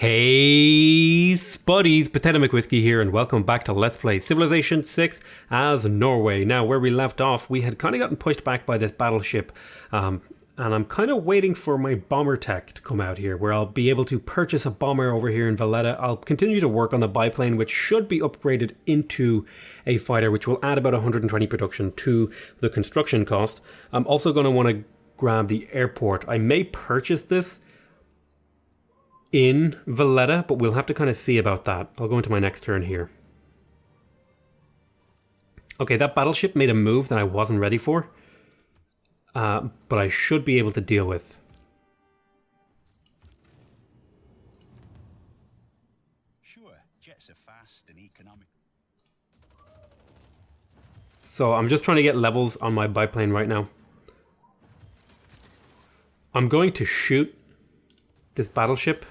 Hey spuddies, PotatoMcWhiskey here, and welcome back to Let's Play Civilization 6 as Norway. Now, where we left off, we had kind of gotten pushed back by this battleship, and I'm kind of waiting for my bomber tech to come out here, where I'll be able to purchase a bomber over here in Valletta. I'll continue to work on the biplane, which should be upgraded into a fighter, which will add about 120 production to the construction cost. I'm also going to want to grab the airport. I may purchase this in Valletta, but we'll have to kind of see about that. I'll go into my next turn here. Okay, that battleship made a move that I wasn't ready for, but I should be able to deal with. Sure, jets are fast and economic. So I'm just trying to get levels on my biplane right now. I'm going to shoot this battleship.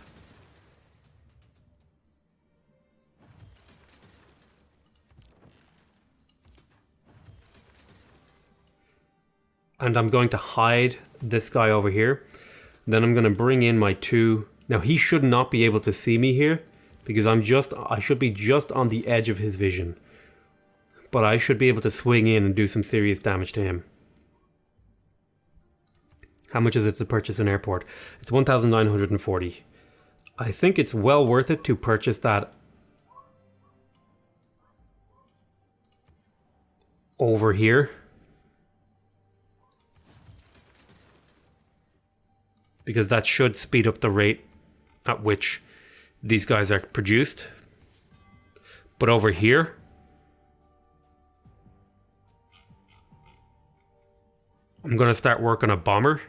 And I'm going to hide this guy over here. Then I'm going to bring in my two. Now he should not be able to see me here because I should be just on the edge of his vision. But I should be able to swing in and do some serious damage to him. How much is it to purchase an airport? It's 1,940. I think it's well worth it to purchase that over here. Because that should speed up the rate at which these guys are produced. But over here, I'm going to start working a bomber.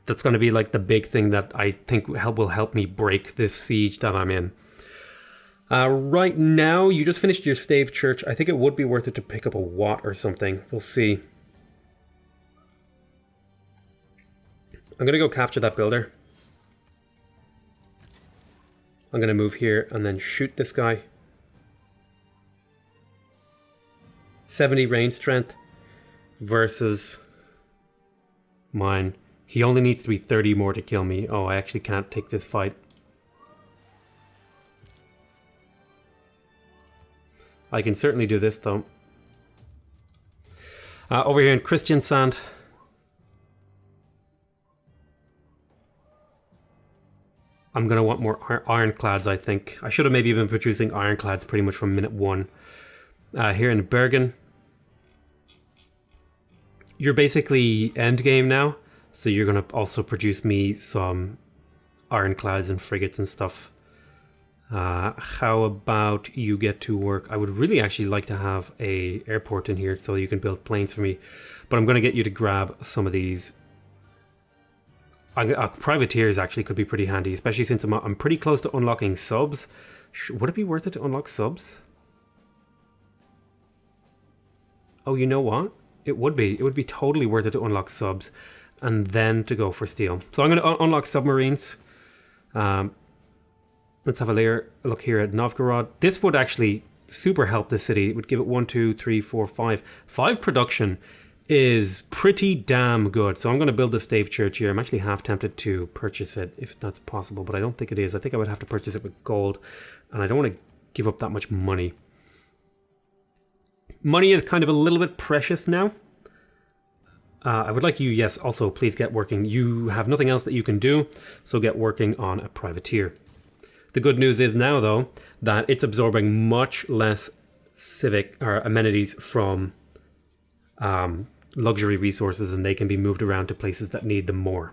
That's going to be like the big thing that I think will help me break this siege that I'm in. Right now, you just finished your stave church. I think it would be worth it to pick up a watt or something. We'll see. I'm going to go capture that builder. I'm going to move here and then shoot this guy. 70 range strength versus mine. He only needs to be 30 more to kill me. Oh, I actually can't take this fight. I can certainly do this though. Over here in Kristiansand. I'm going to want more ironclads, I think. I should have maybe been producing ironclads pretty much from minute one. Here in Bergen. You're basically endgame now. So you're going to also produce me some ironclads and frigates and stuff. How about you get to work? I would really actually like to have a airport in here so you can build planes for me. But I'm going to get you to grab some of these. Privateers actually could be pretty handy, especially since I'm pretty close to unlocking subs. Would it be worth it to unlock subs? Oh, you know what? It would be. It would be totally worth it to unlock subs and then to go for steel. So I'm going to unlock submarines. Let's have a look here at Novgorod. This would actually super help the city. It would give it 1, 2, 3, 4, 5. 5 production is pretty damn good. So I'm going to build the stave church here. I'm actually half tempted to purchase it if that's possible, but I don't think it is. I think I would have to purchase it with gold, and I don't want to give up that much money. Money is kind of a little bit precious now. I would like you, yes, also please get working. You have nothing else that you can do, so get working on a privateer. The good news is now, though, that it's absorbing much less civic or amenities from luxury resources, and they can be moved around to places that need them more.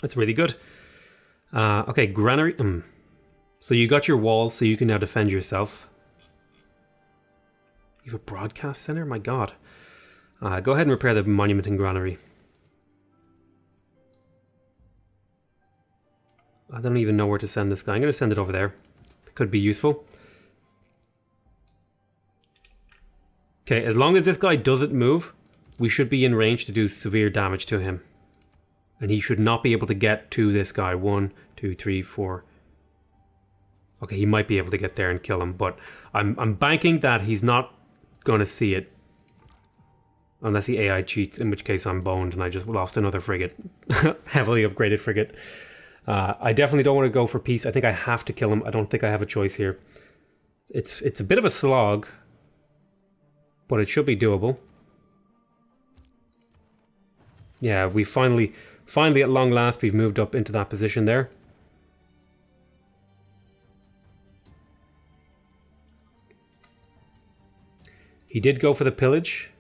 That's really good. Okay, granary. So you got your walls, so you can now defend yourself. You have a broadcast center? My god. Go ahead and repair the monument and granary. I don't even know where to send this guy. I'm going to send it over there. It could be useful. Okay, as long as this guy doesn't move, we should be in range to do severe damage to him. And he should not be able to get to this guy. 1, 2, 3, 4. Okay, he might be able to get there and kill him, but I'm banking that he's not going to see it. Unless the AI cheats, in which case I'm boned and I just lost another frigate. Heavily upgraded frigate. I definitely don't want to go for peace. I think I have to kill him. I don't think I have a choice here. It's a bit of a slog, but it should be doable. Yeah, we finally at long last, we've moved up into that position there. He did go for the pillage.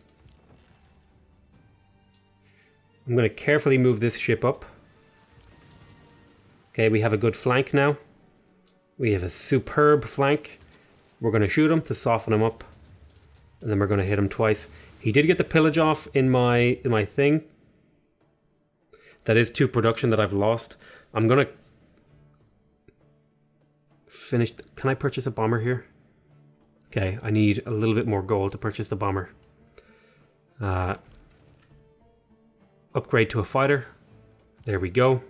I'm going to carefully move this ship up. Okay, we have a good flank now. We have a superb flank. We're going to shoot him to soften him up. And then we're going to hit him twice. He did get the pillage off in my thing. That is 2 production that I've lost. I'm going to finish... Can I purchase a bomber here? Okay, I need a little bit more gold to purchase the bomber. Upgrade to a fighter. There we go.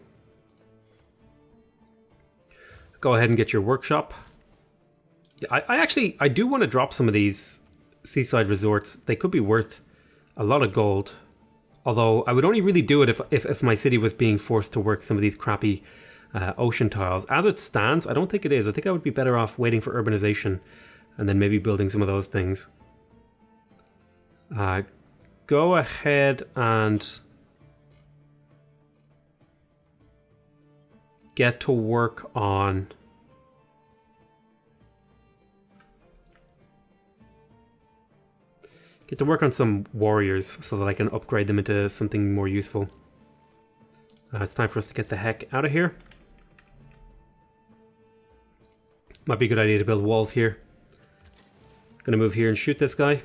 Go ahead and get your workshop. Yeah, I do want to drop some of these seaside resorts. They could be worth a lot of gold. Although I would only really do it if my city was being forced to work some of these crappy ocean tiles. As it stands, I don't think it is. I think I would be better off waiting for urbanization and then maybe building some of those things. Go ahead and get to work on some warriors so that I can upgrade them into something more useful. It's time for us to get the heck out of here. Might be a good idea to build walls here. Gonna move here and shoot this guy.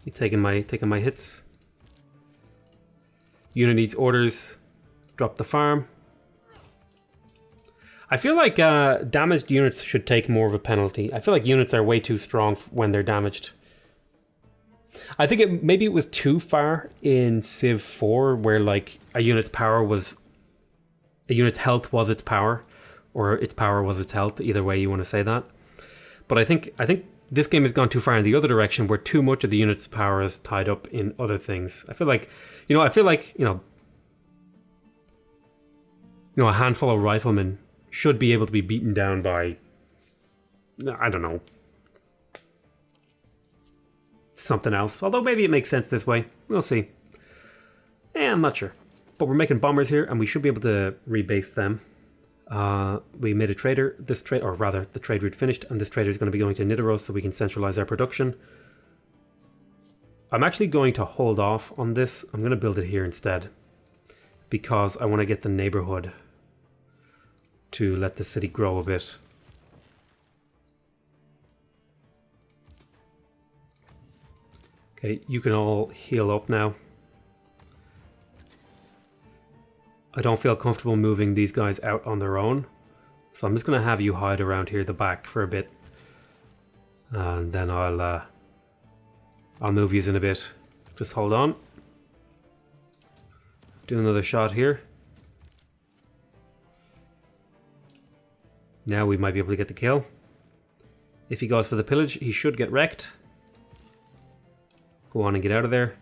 He's taking my hits. Unit needs orders. Drop the farm. I feel like damaged units should take more of a penalty. I feel like units are way too strong when they're damaged. I think maybe it was too far in Civ 4 where like a unit's health was its power, or its power was its health. Either way you want to say that. But I think this game has gone too far in the other direction where too much of the unit's power is tied up in other things. I feel like a handful of riflemen should be able to be beaten down by, I don't know, something else. Although maybe it makes sense this way. We'll see. I'm not sure. But we're making bombers here and we should be able to rebase them. We made a trader. The trade route finished, and this trader is going to be going to Nidaros so we can centralize our production. I'm actually going to hold off on this. I'm going to build it here instead because I want to get the neighborhood to let the city grow a bit. Okay, you can all heal up now. I don't feel comfortable moving these guys out on their own, so I'm just going to have you hide around here at the back for a bit, and then I'll move you in a bit. Just hold on. Do another shot here. Now we might be able to get the kill. If he goes for the pillage, he should get wrecked. Go on and get out of there.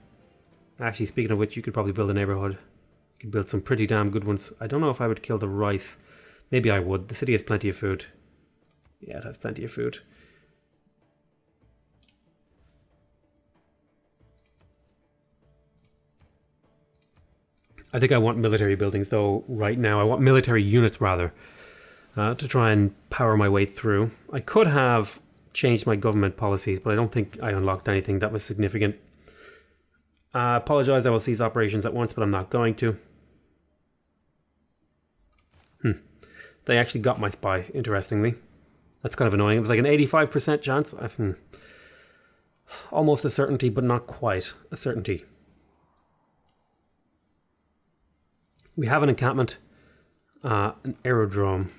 Actually, speaking of which, you could probably build a neighborhood. You could build some pretty damn good ones. I don't know if I would kill the rice. Maybe I would. The city has plenty of food. Yeah, it has plenty of food. I think I want military buildings though right now. I want military units rather, to try and power my way through. I could have changed my government policies, but I don't think I unlocked anything that was significant. I apologize, I will cease operations at once, but I'm not going to. They actually got my spy, interestingly. That's kind of annoying. It was like an 85% chance. Almost a certainty, but not quite a certainty. We have an encampment, an aerodrome.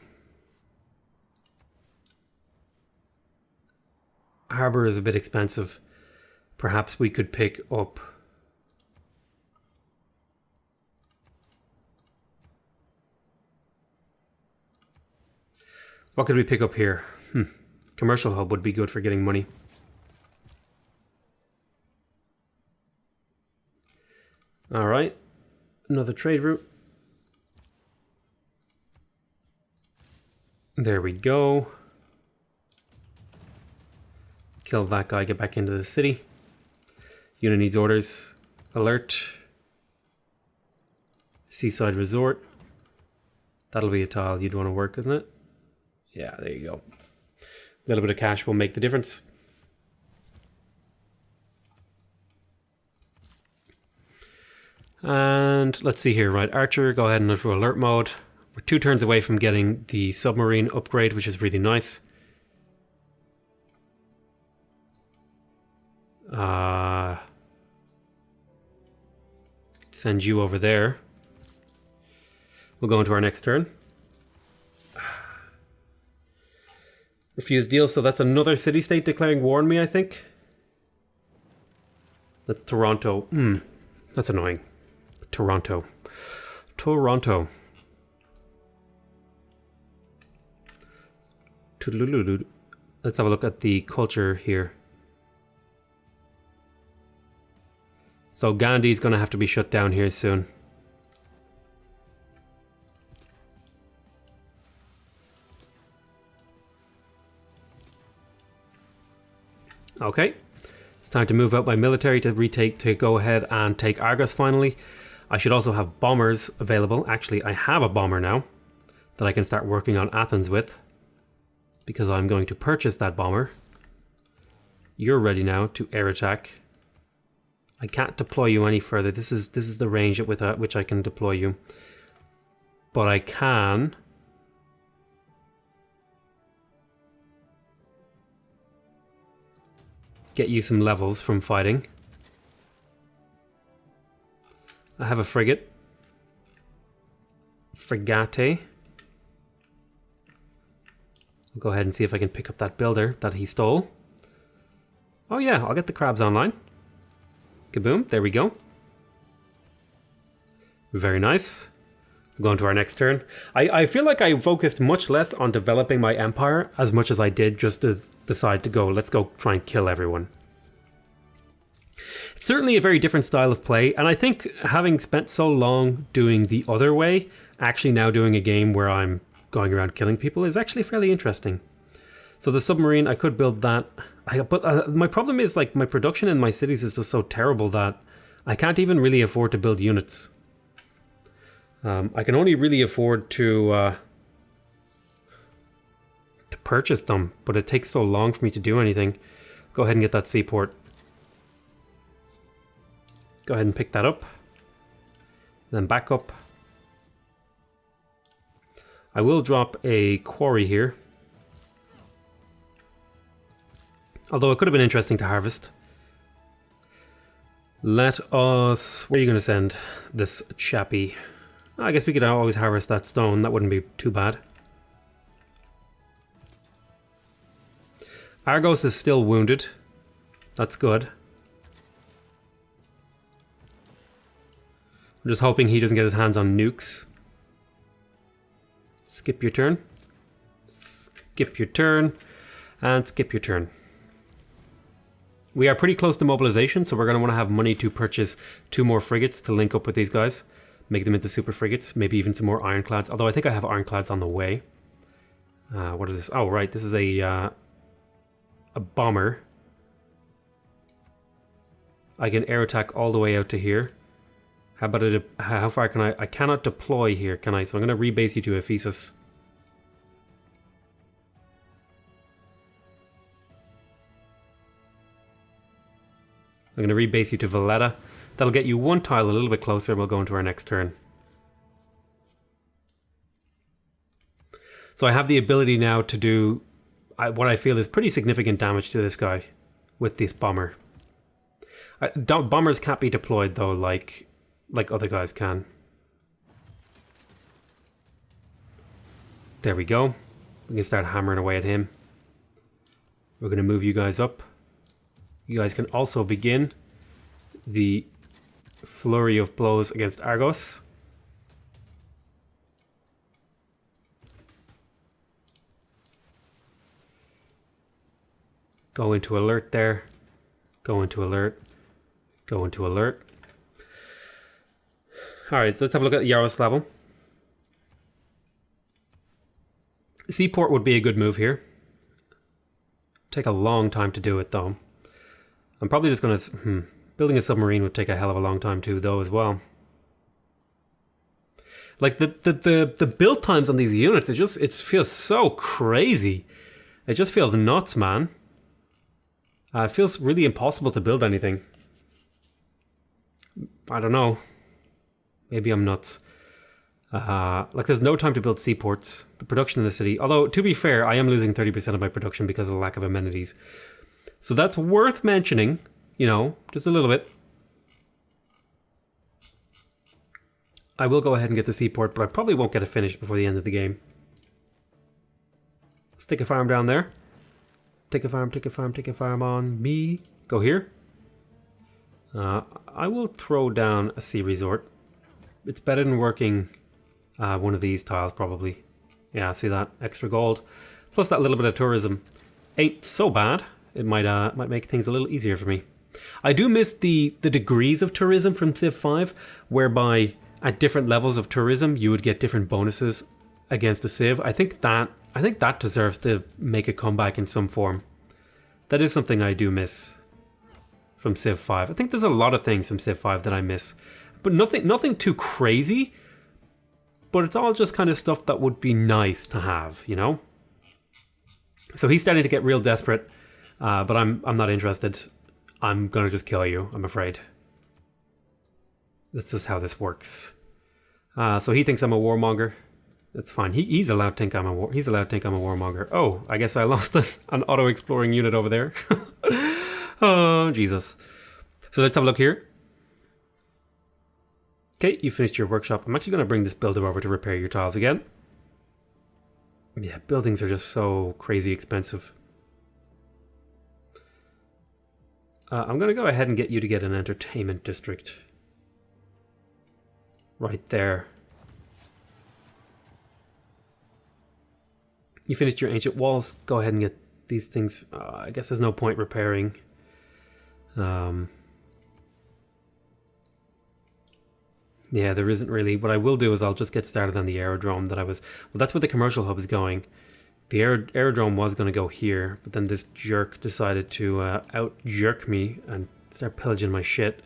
Harbour is a bit expensive. Perhaps we could pick up... What could we pick up here? Commercial hub would be good for getting money. Another trade route. There we go. Kill that guy, get back into the city. Unit needs orders. Alert. Seaside Resort. That'll be a tile you'd want to work, isn't it? Yeah, there you go. A little bit of cash will make the difference. And let's see here, right? Archer, go ahead and enter alert mode. We're 2 turns away from getting the submarine upgrade, which is really nice. Send you over there. We'll go into our next turn. Refuse deal, so that's another city-state declaring war on me, I think. That's Toronto. That's annoying. Toronto. Toronto. Let's have a look at the culture here. So Gandhi's going to have to be shut down here soon. Okay. It's time to move out my military to go ahead and take Argos finally. I should also have bombers available. Actually, I have a bomber now that I can start working on Athens with, because I'm going to purchase that bomber. You're ready now to air attack. I can't deploy you any further. This is the range with which I can deploy you. But I can get you some levels from fighting. I have a frigate. Frigate. I'll go ahead and see if I can pick up that builder that he stole. Oh yeah, I'll get the crabs online. Kaboom, there we go. Very nice. We'll go on to our next turn. I feel like I focused much less on developing my empire as much as I did just to decide to go, let's go try and kill everyone. It's certainly a very different style of play, and I think having spent so long doing the other way, actually now doing a game where I'm going around killing people is actually fairly interesting. So the submarine, I could build that. But my problem is, like, my production in my cities is just so terrible that I can't even really afford to build units. I can only really afford to purchase them, but it takes so long for me to do anything. Go ahead and get that seaport. Go ahead and pick that up. Then back up. I will drop a quarry here. Although it could have been interesting to harvest. Let us... Where are you going to send this chappie? I guess we could always harvest that stone. That wouldn't be too bad. Argos is still wounded. That's good. I'm just hoping he doesn't get his hands on nukes. Skip your turn. Skip your turn. And skip your turn. We are pretty close to mobilization, so we're going to want to have money to purchase 2 more frigates to link up with these guys. Make them into super frigates. Maybe even some more ironclads. Although I think I have ironclads on the way. What is this? Oh, right. This is a bomber. I can air attack all the way out to here. How about it? How far can I? I cannot deploy here, can I? So I'm going to rebase you to Ephesus. I'm going to rebase you to Valletta. That'll get you 1 tile a little bit closer. We'll go into our next turn. So I have the ability now to do what I feel is pretty significant damage to this guy with this bomber. Bombers can't be deployed though, like other guys can. There we go. We can start hammering away at him. We're going to move you guys up. You guys can also begin the flurry of blows against Argos. Go into alert there. Go into alert. Go into alert. Alright, so let's have a look at Yaroslavel. Seaport would be a good move here. Take a long time to do it though. I'm probably just gonna... Building a submarine would take a hell of a long time too though as well. Like the build times on these units, it feels so crazy. It just feels nuts, man. It feels really impossible to build anything. I don't know. Maybe I'm nuts. Like there's no time to build seaports. The production in the city. Although, to be fair, I am losing 30% of my production because of the lack of amenities. So that's worth mentioning, you know, just a little bit. I will go ahead and get the seaport, but I probably won't get it finished before the end of the game. Stick a farm down there. Take a farm on me. Go here. I will throw down a sea resort. It's better than working one of these tiles, probably. Yeah, see that? Extra gold. Plus that little bit of tourism. Ain't so bad. It might make things a little easier for me. I do miss the degrees of tourism from Civ 5, whereby at different levels of tourism you would get different bonuses against a Civ. I think that deserves to make a comeback in some form. That is something I do miss from Civ 5. I think there's a lot of things from Civ 5 that I miss. But nothing too crazy. But it's all just kind of stuff that would be nice to have, you know? So he's starting to get real desperate. But I'm not interested. I'm gonna just kill you, I'm afraid. That's just how this works. So he thinks I'm a warmonger. That's fine. He's allowed to think I'm a warmonger. Oh, I guess I lost an auto-exploring unit over there. Oh, Jesus. So let's have a look here. Okay, you finished your workshop. I'm actually going to bring this builder over to repair your tiles again. Yeah, buildings are just so crazy expensive. I'm going to go ahead and get you to get an entertainment district. Right there. You finished your ancient walls. Go ahead and get these things. I guess there's no point repairing. Yeah, there isn't really. What I will do is I'll just get started on the aerodrome that I was... Well, that's where the commercial hub is going. The aerodrome was going to go here, but then this jerk decided to out-jerk me and start pillaging my shit.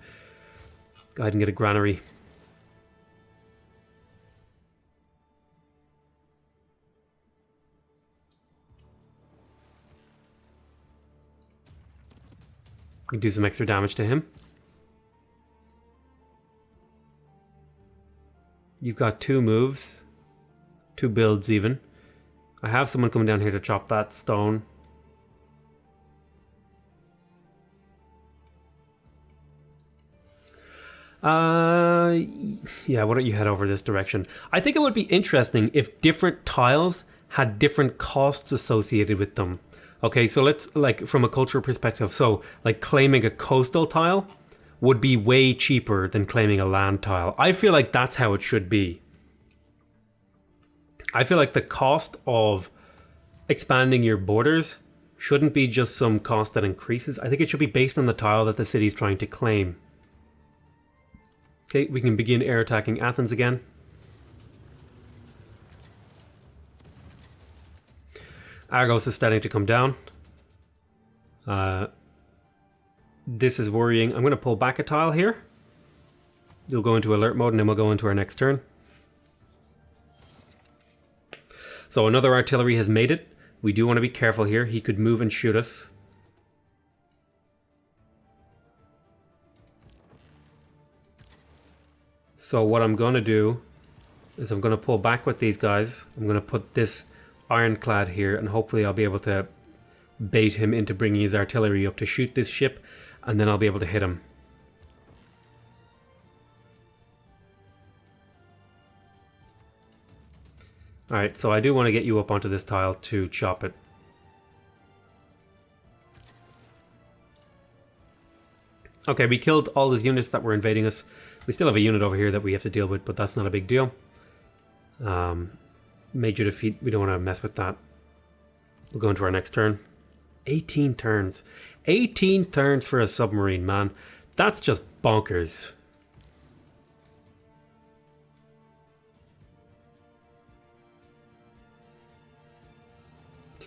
Go ahead and get a granary. You can do some extra damage to him. You've got 2 moves. 2 builds even. I have someone coming down here to chop that stone. Yeah, why don't you head over this direction? I think it would be interesting if different tiles had different costs associated with them. Okay, so let's, like, from a cultural perspective, so, like, claiming a coastal tile would be way cheaper than claiming a land tile. I feel like that's how it should be. I feel like the cost of expanding your borders shouldn't be just some cost that increases. I think it should be based on the tile that the city's trying to claim. Okay, we can begin air attacking Athens again. Argos is starting to come down. This is worrying. I'm going to pull back a tile here. You'll go into alert mode and then we'll go into our next turn. So another artillery has made it. We do want to be careful here. He could move and shoot us. So what I'm going to do is I'm going to pull back with these guys. I'm going to put this ironclad here and hopefully I'll be able to bait him into bringing his artillery up to shoot this ship, and then I'll be able to hit him. Alright, so I do want to get you up onto this tile to chop it. Okay, we killed all those units that were invading us. We still have a unit over here that we have to deal with, but that's not a big deal. Major defeat, we don't want to mess with that. We'll go into our next turn. 18 turns. 18 turns for a submarine, man. That's just bonkers.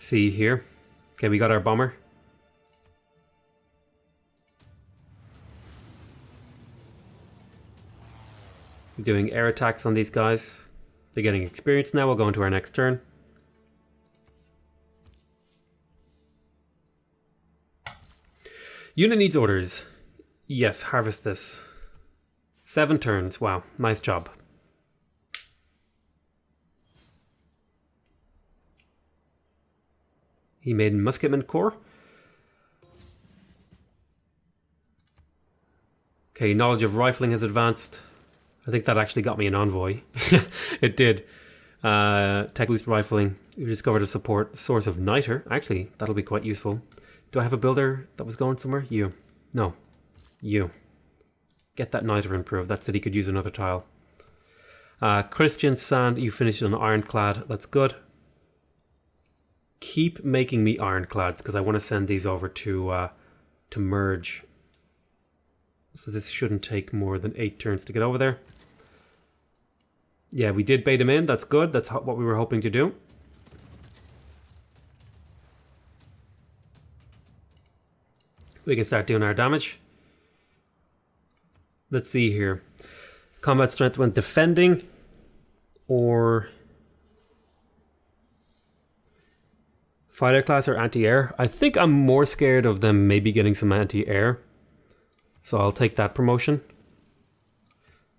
see here. Okay, we got our bomber. We're doing air attacks on these guys. They're getting experience now. We'll go into our next turn. Unit needs orders. Yes, harvest this. 7 turns. Wow, nice job. He made musketman corps. Okay, knowledge of rifling has advanced. I think that actually got me an envoy. It did. Tech boost rifling. We discovered a support source of niter. Actually, that'll be quite useful. Do I have a builder that was going somewhere? You. No. You. Get that niter improved. That said he could use another tile. Christian Sand, you finished an ironclad. That's good. Keep making me ironclads because I want to send these over to merge. So this shouldn't take more than 8 turns to get over there. Yeah, we did bait him in. That's good. That's what we were hoping to do. We can start doing our damage. Let's see here. Combat strength when defending or fighter class or anti-air. I think I'm more scared of them maybe getting some anti-air. So I'll take that promotion.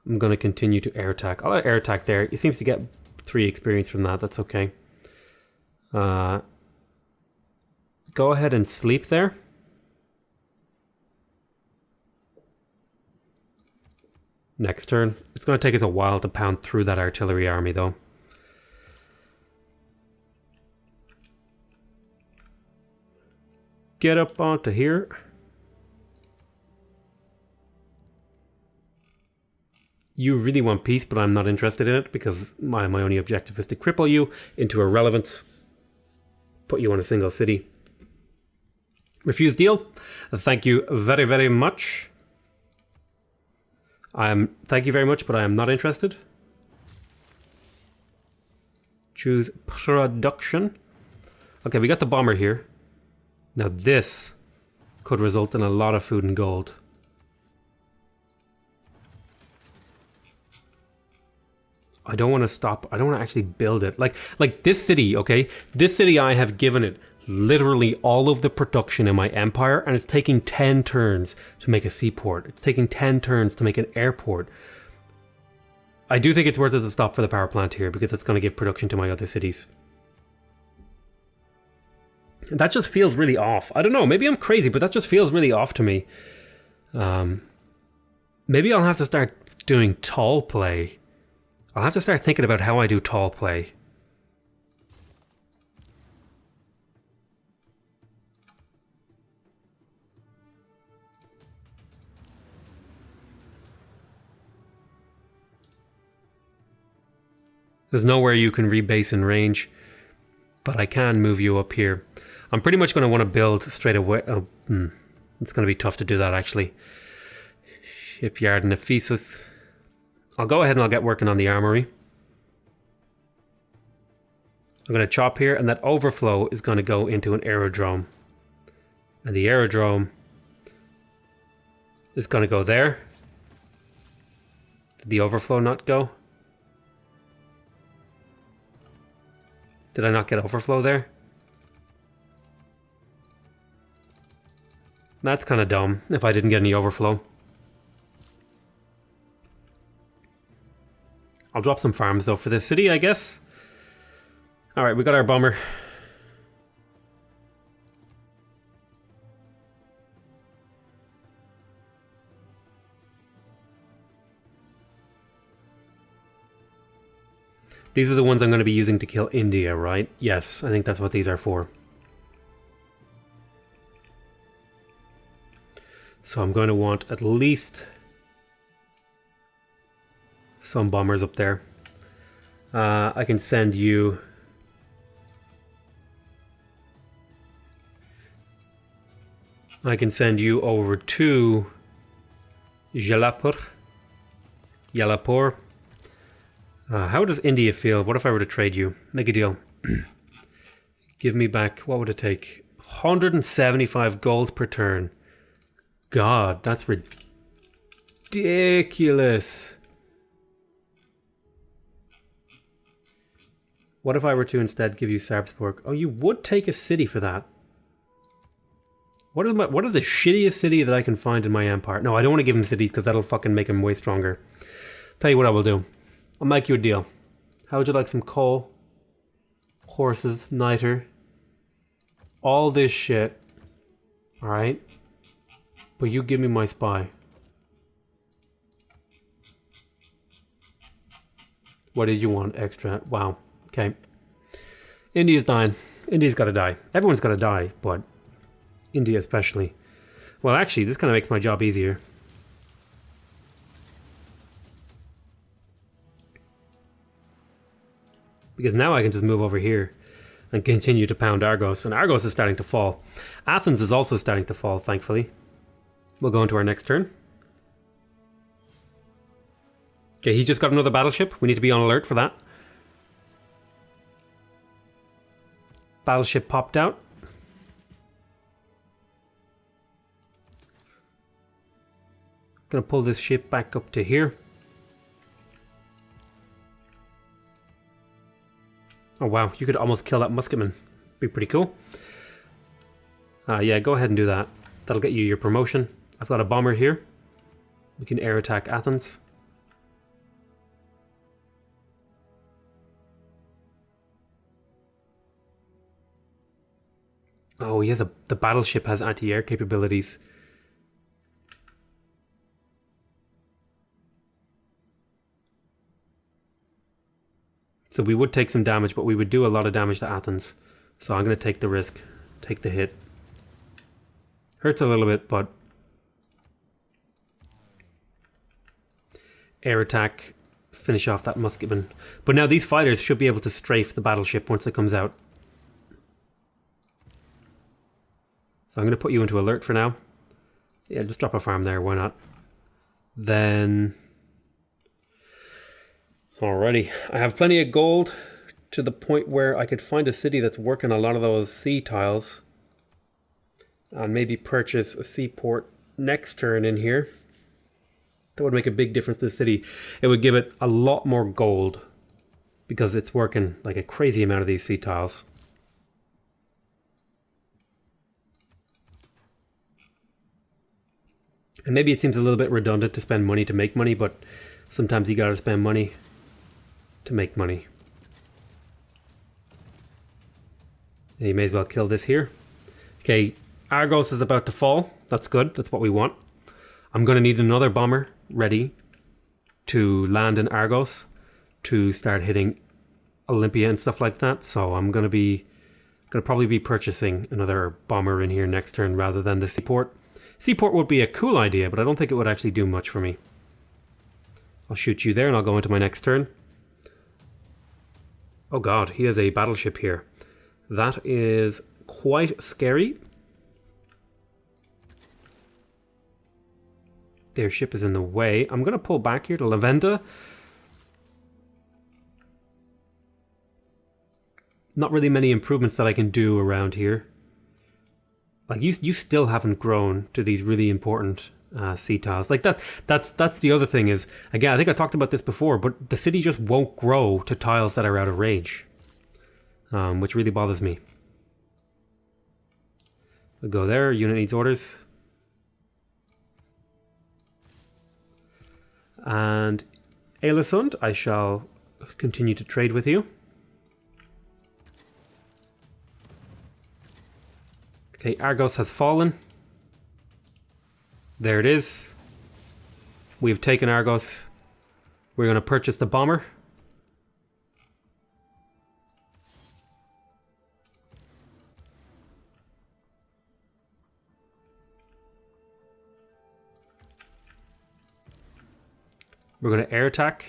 I'm going to continue to air attack. I'll air attack there. He seems to get 3 experience from that. That's okay. Go ahead and sleep there. Next turn. It's going to take us a while to pound through that artillery army though. Get up onto here. You really want peace, but I'm not interested in it because my only objective is to cripple you into irrelevance. Put you on a single city. Refuse deal. Thank you very, very much. Thank you very much, but I am not interested. Choose production. Okay, we got the bomber here. Now this could result in a lot of food and gold. I don't want to stop. I don't want to actually build it. Like this city, okay? This city, I have given it literally all of the production in my empire, and it's taking 10 turns to make a seaport. It's taking 10 turns to make an airport. I do think it's worth it to stop for the power plant here because it's going to give production to my other cities. That just feels really off. I don't know. Maybe I'm crazy, but that just feels really off to me. Maybe I'll have to start doing tall play. I'll have to start thinking about how I do tall play. There's nowhere you can rebase in range, but I can move you up here. I'm pretty much going to want to build straight away. Oh, it's going to be tough to do that actually. Shipyard and Ephesus. I'll go ahead and I'll get working on the armory. I'm going to chop here, and that overflow is going to go into an aerodrome. And the aerodrome is going to go there. Did the overflow not go? Did I not get overflow there? That's kind of dumb if I didn't get any overflow. I'll drop some farms though for this city, I guess. Alright, we got our bomber. These are the ones I'm going to be using to kill India, right? Yes, I think that's what these are for. So I'm going to want at least some bombers up there. I can send you... I can send you over to Jalapur. How does India feel? What if I were to trade you? Make a deal. Give me back, what would it take? 175 gold per turn. God, that's ridiculous. What if I were to instead give you Sarpsborg? Oh, you would take a city for that. What is the shittiest city that I can find in my empire? No, I don't want to give him cities because that'll fucking make him way stronger. Tell you what I will do. I'll make you a deal. How would you like some coal? Horses, niter. All this shit. Alright. But you give me my spy. What did you want? Extra. Wow. Okay. India's dying. India's gotta die. Everyone's gotta die, but India especially. Well, actually, this kind of makes my job easier. Because now I can just move over here and continue to pound Argos. And Argos is starting to fall. Athens is also starting to fall, thankfully. We'll go into our next turn. Okay, he just got another battleship. We need to be on alert for that. Battleship popped out. Gonna pull this ship back up to here. Oh wow, you could almost kill that musketman. Be pretty cool. Yeah, go ahead and do that. That'll get you your promotion. I've got a bomber here. We can air attack Athens. Oh, he has the battleship has anti-air capabilities. So we would take some damage, but we would do a lot of damage to Athens. So I'm going to take the risk, take the hit. Hurts a little bit, but air attack, finish off that musketman. But now these fighters should be able to strafe the battleship once it comes out. So I'm going to put you into alert for now. Yeah, just drop a farm there, why not? Then... Alrighty, I have plenty of gold to the point where I could find a city that's working a lot of those sea tiles. And maybe purchase a seaport next turn in here. That would make a big difference to the city. It would give it a lot more gold because it's working like a crazy amount of these sea tiles. And maybe it seems a little bit redundant to spend money to make money, but sometimes you gotta spend money to make money. And you may as well kill this here. Okay, Argos is about to fall. That's good. That's what we want. I'm going to need another bomber ready to land in Argos to start hitting Olympia and stuff like that. So I'm going to probably be purchasing another bomber in here next turn rather than the seaport. Seaport would be a cool idea, but I don't think it would actually do much for me. I'll shoot you there and I'll go into my next turn. Oh god, he has a battleship here. That is quite scary. Their ship is in the way. I'm going to pull back here to Lavenda. Not really many improvements that I can do around here. Like you still haven't grown to these really important sea tiles. Like that's the other thing is, again, I think I talked about this before, but the city just won't grow to tiles that are out of range, which really bothers me. We'll go there. Unit needs orders. And Ailesund, I shall continue to trade with you. Okay, Argos has fallen. There it is. We've taken Argos. We're going to purchase the bomber. We're going to air attack.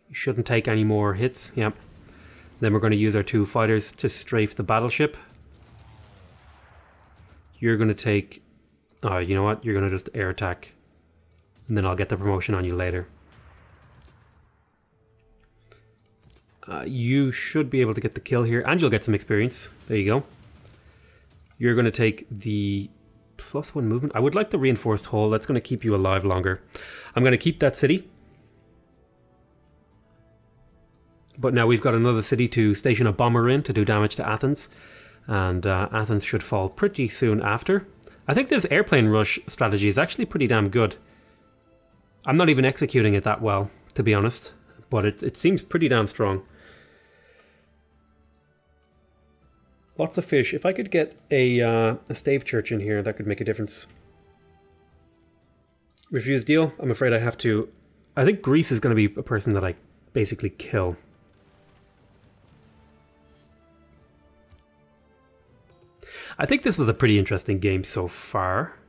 You shouldn't take any more hits. Yep. Then we're going to use our two fighters to strafe the battleship. You're going to take... Oh, you know what? You're going to just air attack. And then I'll get the promotion on you later. You should be able to get the kill here. And you'll get some experience. There you go. You're going to take the +1 movement. I would like the reinforced hull. That's going to keep you alive longer. I'm going to keep that city. But now we've got another city to station a bomber in to do damage to Athens. And Athens should fall pretty soon after. I think this airplane rush strategy is actually pretty damn good. I'm not even executing it that well, to be honest. But it seems pretty damn strong. Lots of fish. If I could get a stave church in here, that could make a difference. Refuse deal. I'm afraid I have to... I think Greece is going to be a person that I basically kill. I think this was a pretty interesting game so far.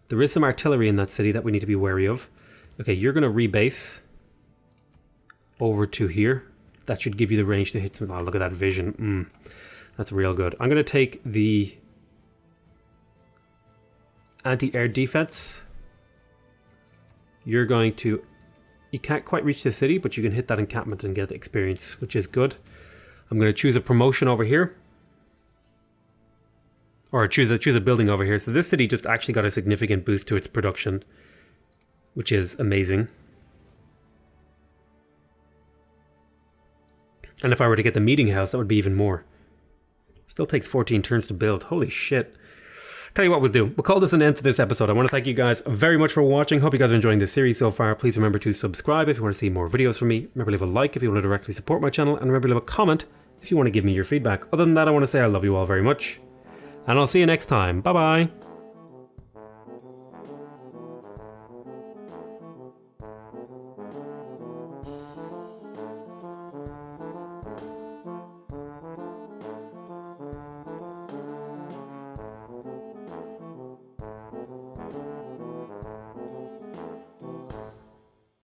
There is some artillery in that city that we need to be wary of. Okay, you're going to rebase over to here. That should give you the range to hit some... Oh, look at that vision. That's real good. I'm going to take the anti-air defense. You're going to... You can't quite reach the city, but you can hit that encampment and get experience, which is good. I'm going to choose a promotion over here. Or choose a building over here. So this city just actually got a significant boost to its production, which is amazing. And if I were to get the meeting house, that would be even more. Still takes 14 turns to build. Holy shit. Tell you what we'll do. We'll call this an end to this episode. I want to thank you guys very much for watching. Hope you guys are enjoying this series so far. Please remember to subscribe if you want to see more videos from me. Remember to leave a like if you want to directly support my channel. And remember to leave a comment if you want to give me your feedback. Other than that, I want to say I love you all very much. And I'll see you next time. Bye bye.